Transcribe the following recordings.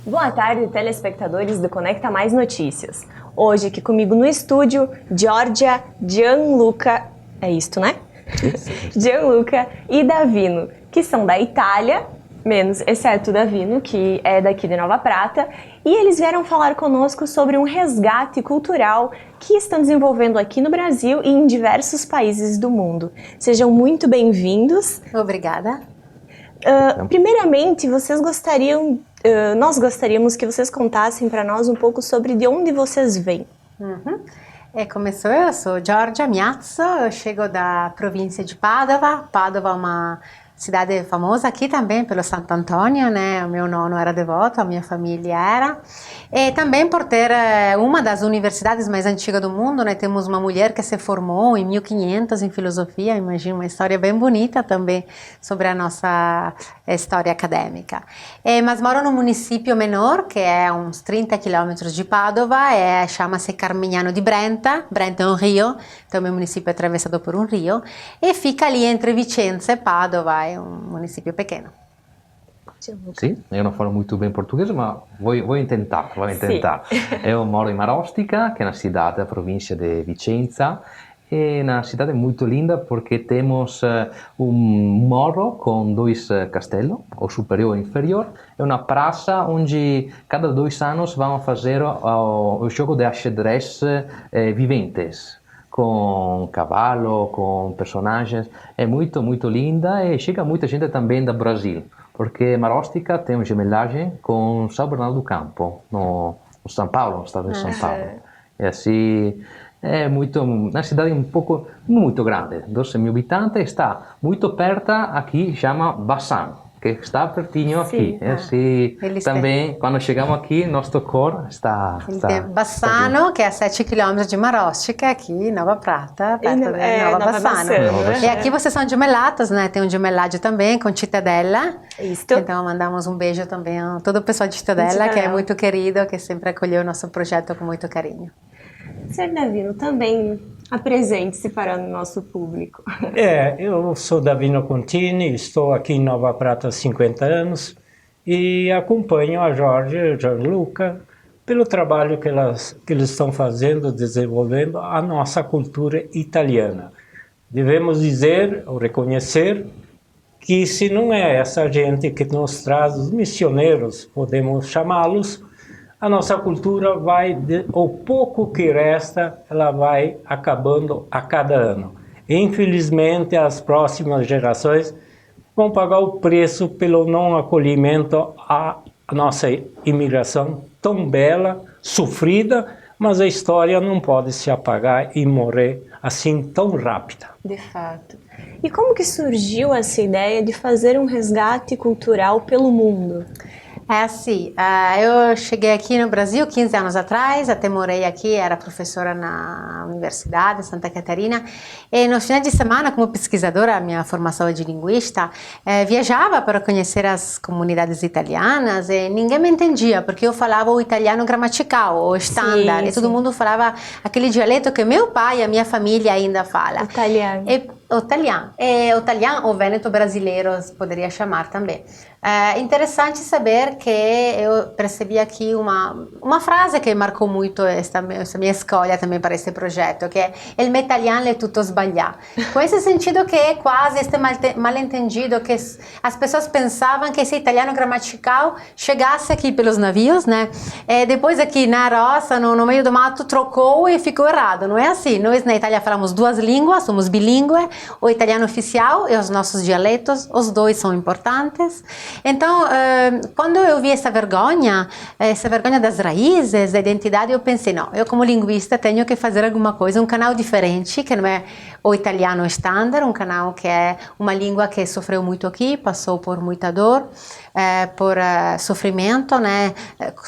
Boa tarde, telespectadores do Conecta Mais Notícias. Hoje aqui comigo no estúdio, Giorgia, Gianluca, é isto, né? Gianluca e Davino, que são da Itália, exceto o Davino, que é daqui de Nova Prata, e eles vieram falar conosco sobre um resgate cultural que estão desenvolvendo aqui no Brasil e em diversos países do mundo. Sejam muito bem-vindos. Obrigada. Primeiramente, nós gostaríamos que vocês contassem para nós um pouco sobre de onde vocês vêm. Começou, eu sou Giorgia Miazzo, eu chego da província de Padova. Padova é uma cidade famosa aqui também pelo Santo Antônio, né? O meu nono era devoto, a minha família era. E também por ter uma das universidades mais antigas do mundo, né? Temos uma mulher que se formou em 1500 em filosofia, imagina, uma história bem bonita também sobre a nossa história acadêmica. Mas moro num município menor, que é uns 30 quilômetros de Padova, chama-se Carmignano di Brenta. Brenta é um rio, então meu município é atravessado por um rio, e fica ali entre Vicenza e Padova, é um município pequeno. Sim, eu não falo muito bem português, mas vou tentar. Eu moro em Marostica, que é na cidade da província de Vicenza. É uma cidade muito linda porque temos morro com dois castelos, o superior e o inferior. É uma praça onde cada 2 anos vão fazer o jogo de ajedrez viventes, com cavalo, com personagens. É muito, muito linda e chega muita gente também do Brasil, porque Marostica tem uma gemelagem com São Bernardo do Campo, no São Paulo, no estado de São Paulo. E assim, é uma cidade muito grande, 12 mil habitantes, está muito perto aqui, chama Bassano, que está pertinho aqui. Assim, também, quando chegamos aqui, nosso cor está Bassano, que é a 7 km de Marostica, aqui em Nova Prata, perto de Nova Bassano. E aqui vocês são gemelatas, né? Tem um gemeládio também com Cittadella. Isto. Então mandamos um beijo também a todo o pessoal de Cittadella, que é muito querido, que sempre acolheu o nosso projeto com muito carinho. Sr. Davino, também apresente-se para o nosso público. Eu sou Davino Contini, estou aqui em Nova Prata há 50 anos e acompanho a Giorgia e o Gianluca pelo trabalho que eles estão fazendo, desenvolvendo a nossa cultura italiana. Devemos dizer, ou reconhecer, que se não é essa gente que nos traz os missioneiros, podemos chamá-los, a nossa cultura o pouco que resta, ela vai acabando a cada ano. Infelizmente, as próximas gerações vão pagar o preço pelo não acolhimento à nossa imigração tão bela, sofrida, mas a história não pode se apagar e morrer assim tão rápida. De fato. E como que surgiu essa ideia de fazer um resgate cultural pelo mundo? É assim, eu cheguei aqui no Brasil 15 anos atrás, até morei aqui, era professora na Universidade de Santa Catarina, e nos finais de semana, como pesquisadora, a minha formação é de linguista, viajava para conhecer as comunidades italianas e ninguém me entendia, porque eu falava o italiano gramatical, o standard, e todo mundo falava aquele dialeto que meu pai e a minha família ainda fala. Italiano. O italiano, ou vêneto brasileiro, poderia chamar também. É interessante saber que eu percebi aqui uma frase que marcou muito essa minha escolha também para este projeto, que é il mio italiano è tutto sbagliato. Com esse sentido que é quase este mal-entendido, que as pessoas pensavam que esse italiano gramatical chegasse aqui pelos navios, né? E depois aqui na roça, no meio do mato, trocou e ficou errado. Não é assim. Nós na Itália falamos 2 línguas, somos bilíngue, o italiano oficial e os nossos dialetos, os 2 são importantes. Então, quando eu vi essa vergonha das raízes, da identidade, eu pensei, não, eu como linguista tenho que fazer alguma coisa, um canal diferente, que não é o italiano standard, um canal que é uma língua que sofreu muito aqui, passou por muita dor, por sofrimento, né?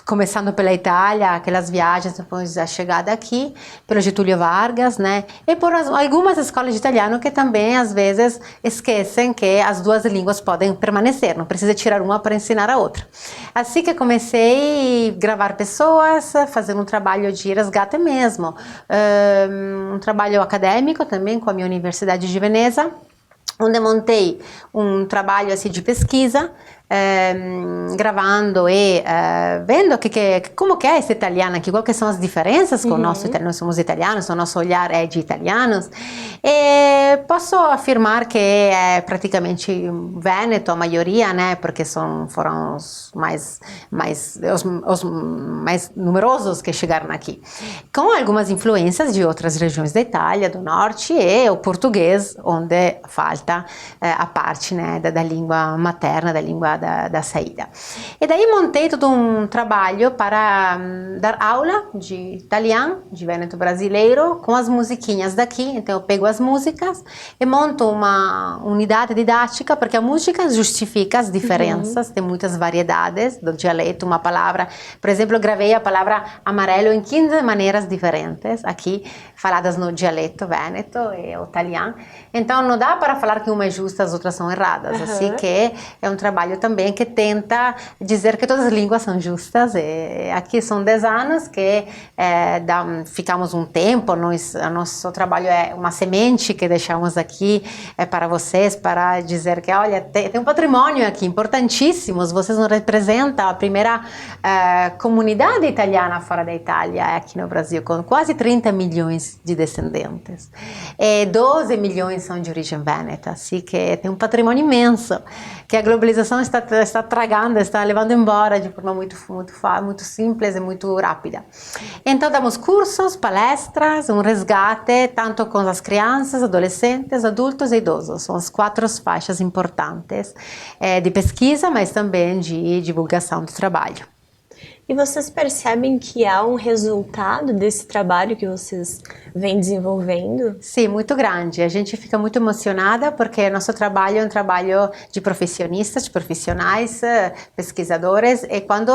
Começando pela Itália, aquelas viagens depois da chegada aqui, pelo Getúlio Vargas, né? E por algumas escolas de italiano que também às vezes esquecem que as 2 línguas podem permanecer, não precisa tirar uma para ensinar a outra. Assim que comecei a gravar pessoas, fazer um trabalho de resgate mesmo, um trabalho acadêmico também com a minha Universidade de Veneza, onde montei um trabalho assim, de pesquisa gravando e vendo como que é esse italiano aqui, quais são as diferenças com o nosso italiano, nós somos italianos, o nosso olhar é de italianos, e posso afirmar que é praticamente Vêneto, a maioria, né, porque foram os mais numerosos que chegaram aqui, com algumas influências de outras regiões da Itália, do norte, e o português, onde falta a parte, né, da língua materna, da língua da saída. E daí montei todo um trabalho para dar aula de italiano, de Vêneto brasileiro, com as musiquinhas daqui. Então eu pego as músicas e monto uma unidade didática, porque a música justifica as diferenças, tem muitas variedades do dialeto, uma palavra, por exemplo, eu gravei a palavra amarelo em 15 maneiras diferentes, aqui, faladas no dialeto vêneto e italiano. Então não dá para falar que uma é justa, as outras são erradas, assim que é um trabalho também que tenta dizer que todas as línguas são justas. E aqui são 10 anos que ficamos um tempo, nosso trabalho é uma semente que deixamos aqui para vocês, para dizer que, olha, tem um patrimônio aqui importantíssimo, vocês não representam a primeira comunidade italiana fora da Itália, aqui no Brasil, com quase 30 milhões de descendentes. E 12 milhões são de origem vêneta, assim que tem um patrimônio imenso, que a globalização está tragando, está levando embora de forma muito simples e muito rápida. Então damos cursos, palestras, um resgate, tanto com as crianças, adolescentes, adultos e idosos. São as 4 faixas importantes de pesquisa, mas também de divulgação do trabalho. E vocês percebem que há um resultado desse trabalho que vocês vêm desenvolvendo? Sim, muito grande. A gente fica muito emocionada porque nosso trabalho é um trabalho de profissionistas, de profissionais, pesquisadores, e quando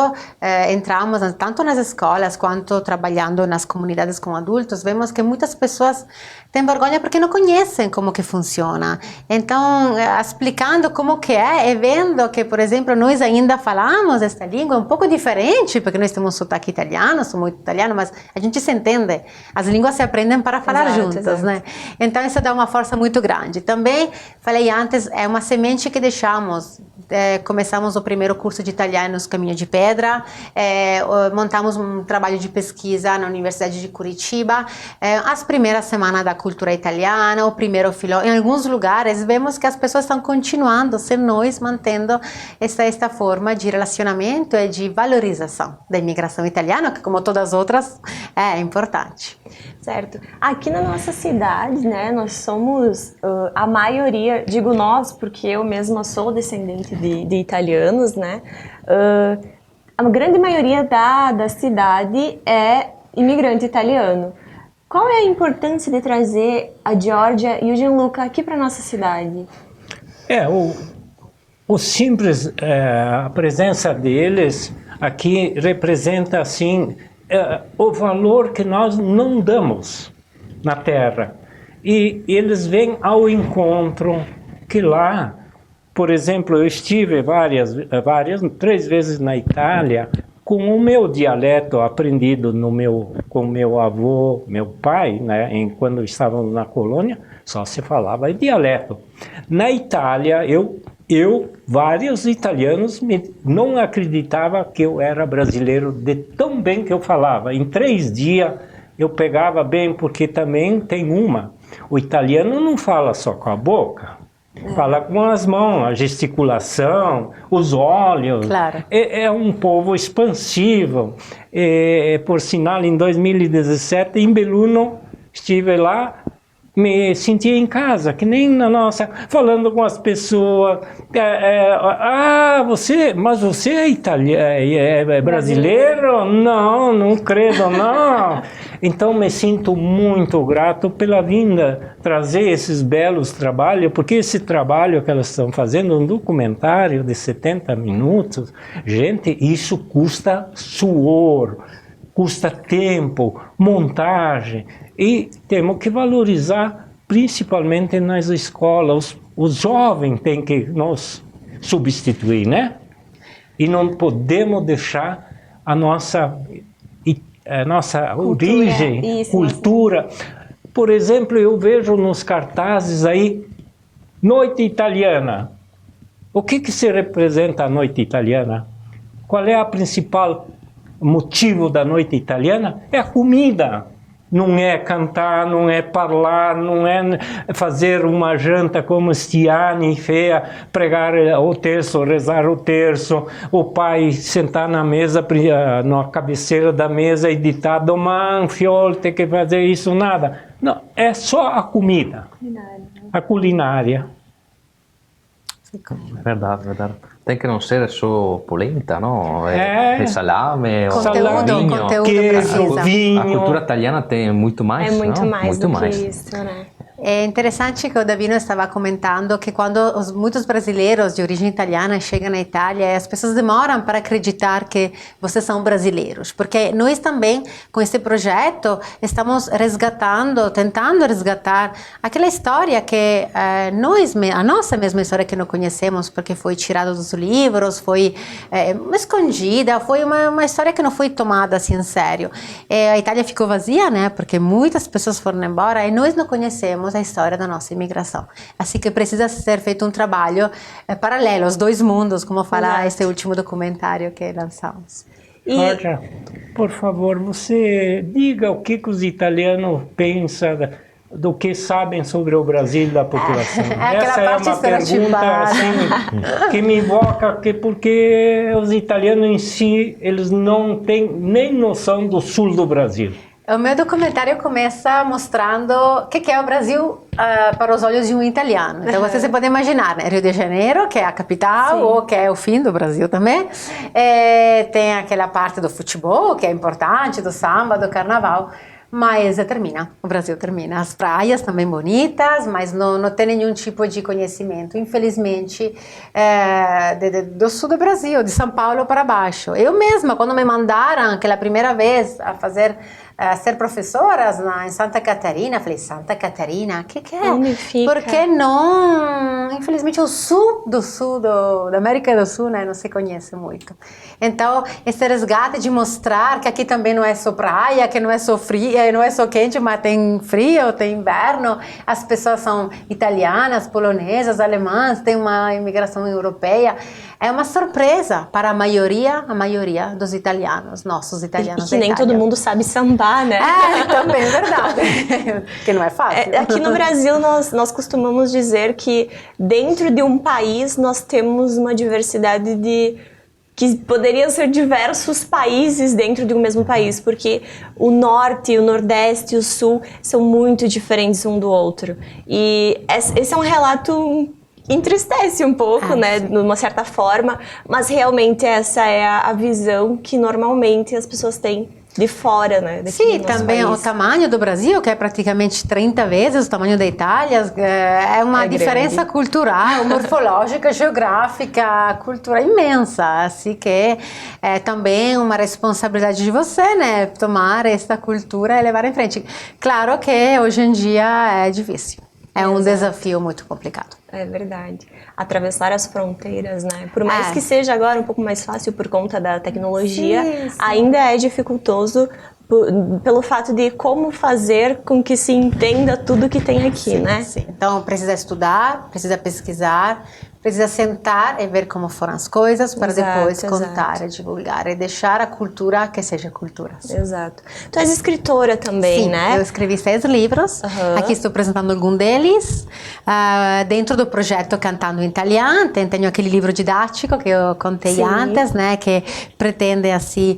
entramos tanto nas escolas quanto trabalhando nas comunidades com adultos, vemos que muitas pessoas têm vergonha porque não conhecem como que funciona. Então, explicando como que é e vendo que, por exemplo, nós ainda falamos esta língua um pouco diferente, porque nós temos sotaque italiano, somos italianos, mas a gente se entende. As línguas se aprendem para falar juntas, né? Então isso dá uma força muito grande. Também, falei antes, é uma semente que deixamos. Começamos o primeiro curso de italiano nos Caminho de Pedra, montamos um trabalho de pesquisa na Universidade de Curitiba, as primeiras semanas da cultura italiana, o primeiro filó. Em alguns lugares vemos que as pessoas estão continuando, sem nós, mantendo esta forma de relacionamento e de valorização da imigração italiana, que como todas as outras é importante. Certo. Aqui na nossa cidade, né, nós somos a maioria, digo nós, porque eu mesma sou descendente de italianos, né, a grande maioria da cidade é imigrante italiano. Qual é a importância de trazer a Giorgia e o Gianluca aqui para nossa cidade? O simples, a presença deles aqui representa, assim, o valor que nós não damos na terra. E eles vêm ao encontro que lá, por exemplo, eu estive 3 vezes na Itália, com o meu dialeto aprendido com meu avô, meu pai, né, quando estávamos na colônia, só se falava em dialeto. Na Itália, vários italianos não acreditavam que eu era brasileiro de tão bem que eu falava. Em 3 dias eu pegava bem, porque também tem o italiano não fala só com a boca, fala com as mãos, a gesticulação, os olhos. Claro. É um povo expansivo. Por sinal, em 2017, em Belluno, estive lá, me sentia em casa, que nem na nossa, falando com as pessoas. Mas você é italiano, é brasileiro? Não credo, não. Então me sinto muito grato pela vinda, trazer esses belos trabalhos, porque esse trabalho que elas estão fazendo, um documentário de 70 minutos, gente, isso custa suor, custa tempo, montagem, e temos que valorizar, principalmente nas escolas. Os jovens têm que nos substituir, né? E não podemos deixar a nossa origem, cultura. Por exemplo, eu vejo nos cartazes aí, Noite Italiana. O que se representa a noite italiana? Qual é o principal motivo da noite italiana? É a comida. Não é cantar, não é falar, não é fazer uma janta como Stiani fez, pregar o terço, rezar o terço, o pai sentar na mesa, na cabeceira da mesa e ditar domani, fiol, tem que fazer isso, nada. Não, é só a comida, a culinária. Verdade, verdade. Tem que não ser só polenta, no? É salame, Conteúdo queijo, vinho. A cultura italiana tem muito mais, É muito não? mais Muito do mais. que isso, né? É interessante que o Davino estava comentando que quando muitos brasileiros de origem italiana chegam na Itália, as pessoas demoram para acreditar que vocês são brasileiros, porque nós também, com esse projeto, estamos tentando resgatar aquela história que a nossa mesma história que não conhecemos, porque foi tirada dos livros, foi escondida, foi uma história que não foi tomada assim em sério. A Itália ficou vazia, né? Porque muitas pessoas foram embora e nós não conhecemos a história da nossa imigração. Assim que precisa ser feito um trabalho paralelo, os dois mundos, como fala este último documentário que lançamos. Roger, por favor, você diga o que os italianos pensam do que sabem sobre o Brasil da população. Essa é uma pergunta assim, que me invoca, porque os italianos em si, eles não têm nem noção do sul do Brasil. O meu documentário começa mostrando o que é o Brasil para os olhos de um italiano. Então você se pode imaginar, né? Rio de Janeiro, que é a capital, ou que é o fim do Brasil também. Tem aquela parte do futebol, que é importante, do samba, do carnaval. Mas termina, o Brasil termina. As praias também bonitas, mas não tem nenhum tipo de conhecimento, infelizmente, do sul do Brasil, de São Paulo para baixo. Eu mesma, quando me mandaram aquela primeira vez a ser professora em Santa Catarina, falei, Santa Catarina, o que é? Onde fica? Porque não, infelizmente, o sul da América do Sul, né, não se conhece muito. Então, esse resgate de mostrar que aqui também não é só praia, que não é só frio, não é só quente, mas tem frio, tem inverno, as pessoas são italianas, polonesas, alemãs, tem uma imigração europeia. É uma surpresa para a maioria dos italianos, nossos italianos. E que nem todo mundo sabe sambar, né? Também é verdade. Que não é fácil. Aqui no Brasil, nós costumamos dizer que dentro de um país nós temos uma diversidade que poderiam ser diversos países dentro de um mesmo país, porque o norte, o nordeste e o sul são muito diferentes um do outro. E esse é um relato entristece um pouco, né, de uma certa forma, mas realmente essa é a visão que normalmente as pessoas têm de fora, né? Sim, também o tamanho do Brasil, que é praticamente 30 vezes o tamanho da Itália, é uma diferença cultural, morfológica, geográfica, cultura imensa. Assim que é também uma responsabilidade de você, né? Tomar essa cultura e levar em frente. Claro que hoje em dia é difícil. É um desafio muito complicado. É verdade. Atravessar as fronteiras, né? Por mais que seja agora um pouco mais fácil por conta da tecnologia, sim. Ainda é dificultoso pelo fato de como fazer com que se entenda tudo que tem aqui, né? Sim. Então, precisa estudar, precisa pesquisar, precisa sentar e ver como foram as coisas para depois contar, divulgar e deixar a cultura que seja cultura. Exato. Tu és escritora também, né? Eu escrevi 6 livros. Aqui estou apresentando algum deles. Dentro do projeto Cantando em Italiano, tenho aquele livro didático que eu contei antes, né? Que pretende, assim,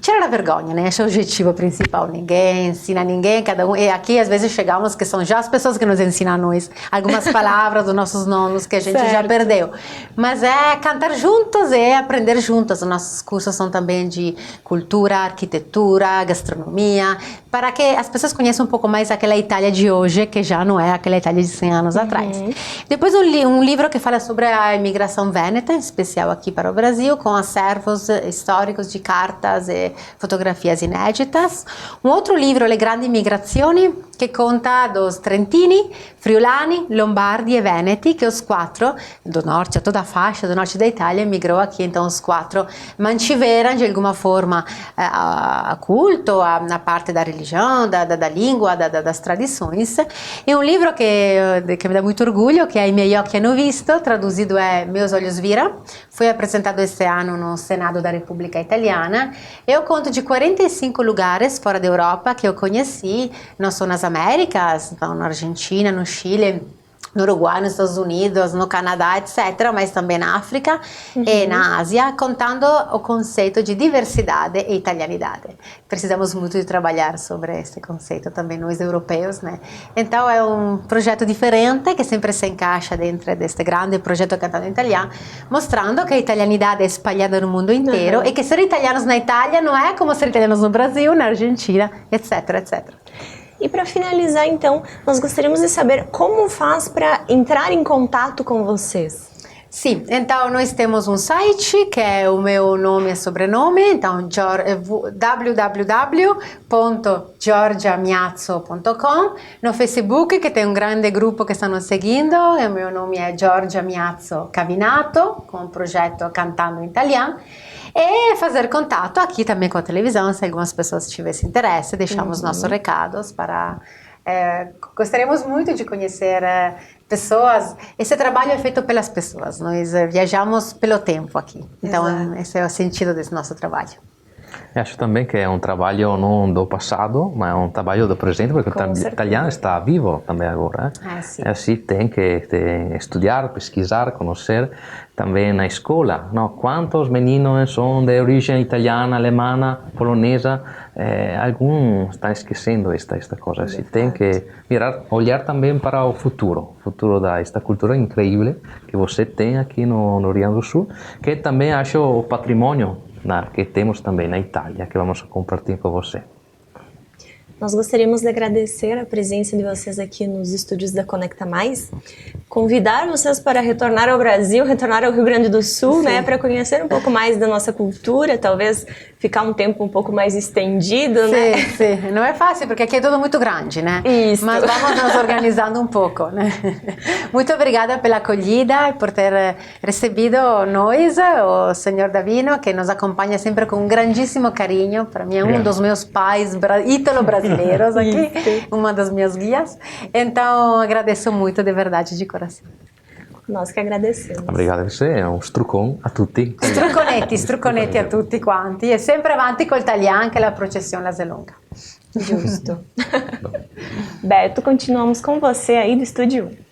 tirar a vergonha, né? Esse é o objetivo principal. Ninguém ensina ninguém, cada um. E aqui, às vezes, chegamos que são já as pessoas que nos ensinam a nós algumas palavras dos nossos nomes que a gente já perdeu. Mas é cantar juntos e aprender juntos. Os nossos cursos são também de cultura, arquitetura, gastronomia, para que as pessoas conheçam um pouco mais aquela Itália de hoje, que já não é aquela Itália de 100 anos atrás. Depois um livro que fala sobre a imigração vêneta, em especial aqui para o Brasil, com acervos históricos de cartas e fotografias inéditas. Um outro livro, Le Grandi Migrazioni, que conta dos Trentini, Friulani, Lombardi e Veneti, que os 4 quatro do norte, toda a faixa do norte da Itália migrou aqui, então os quatro mantiveram de alguma forma a culto, a parte da religião, da língua, das tradições. E um livro que me dá muito orgulho, que é I miei occhi hanno visto, traduzido é Meus Olhos Viram, foi apresentado este ano no Senado da República Italiana. Eu conto de 45 lugares fora da Europa que eu conheci, não só nas Américas, então na Argentina, no Chile, no Uruguai, nos Estados Unidos, no Canadá, etc., mas também na África e na Ásia, contando o conceito de diversidade e italianidade. Precisamos muito de trabalhar sobre esse conceito também nós europeus, né? Então é um projeto diferente que sempre se encaixa dentro deste grande projeto Cantando em Italiano, mostrando que a italianidade é espalhada no mundo inteiro e que ser italianos na Itália não é como ser italianos no Brasil, na Argentina, etc., etc. E para finalizar, então, nós gostaríamos de saber como faz para entrar em contato com vocês. Sim, então nós temos um site que é o meu nome e sobrenome, então www.giorgiamiazzo.com, no Facebook que tem um grande grupo que está nos seguindo, e o meu nome é Giorgia Miazzo Cavinato, com o projeto Cantando em Italiano. E fazer contato aqui também com a televisão, se algumas pessoas tivessem interesse, deixamos nossos recados para... gostaríamos muito de conhecer pessoas. Esse trabalho é feito pelas pessoas, nós viajamos pelo tempo aqui. Então, esse é o sentido desse nosso trabalho. Eu acho também que é um trabalho não do passado, mas é um trabalho do presente, porque o italiano está vivo também agora. E assim tem que estudar, pesquisar, conhecer também na escola. Não? Quantos meninos são de origem italiana, alemã, polonesa? Alguns estão esquecendo esta coisa. Assim, tem que olhar também para o futuro desta cultura incrível que você tem aqui no Rio Grande do Sul, que também acho o patrimônio que temos também na Itália, que vamos compartilhar com você. Nós gostaríamos de agradecer a presença de vocês aqui nos estúdios da Conecta Mais, convidar vocês para retornar ao Brasil, retornar ao Rio Grande do Sul, né, para conhecer um pouco mais da nossa cultura, talvez ficar um tempo um pouco mais estendido, né? Sim, não é fácil, porque aqui é tudo muito grande, né? Isso. Mas vamos nos organizando um pouco, né? Muito obrigada pela acolhida e por ter recebido nós, o senhor Davino, que nos acompanha sempre com um grandíssimo carinho. Para mim é um dos meus pais ítalo-brasileiros aqui, uma das minhas guias. Então, agradeço muito, de verdade, de coração. Nós que agradecemos. Obrigado a você, un struccon a tutti. Strucconetti a tutti quanti e sempre avanti col taglian che la processione è lunga. Justo. Beto, continuamos com você aí do Estúdio 1.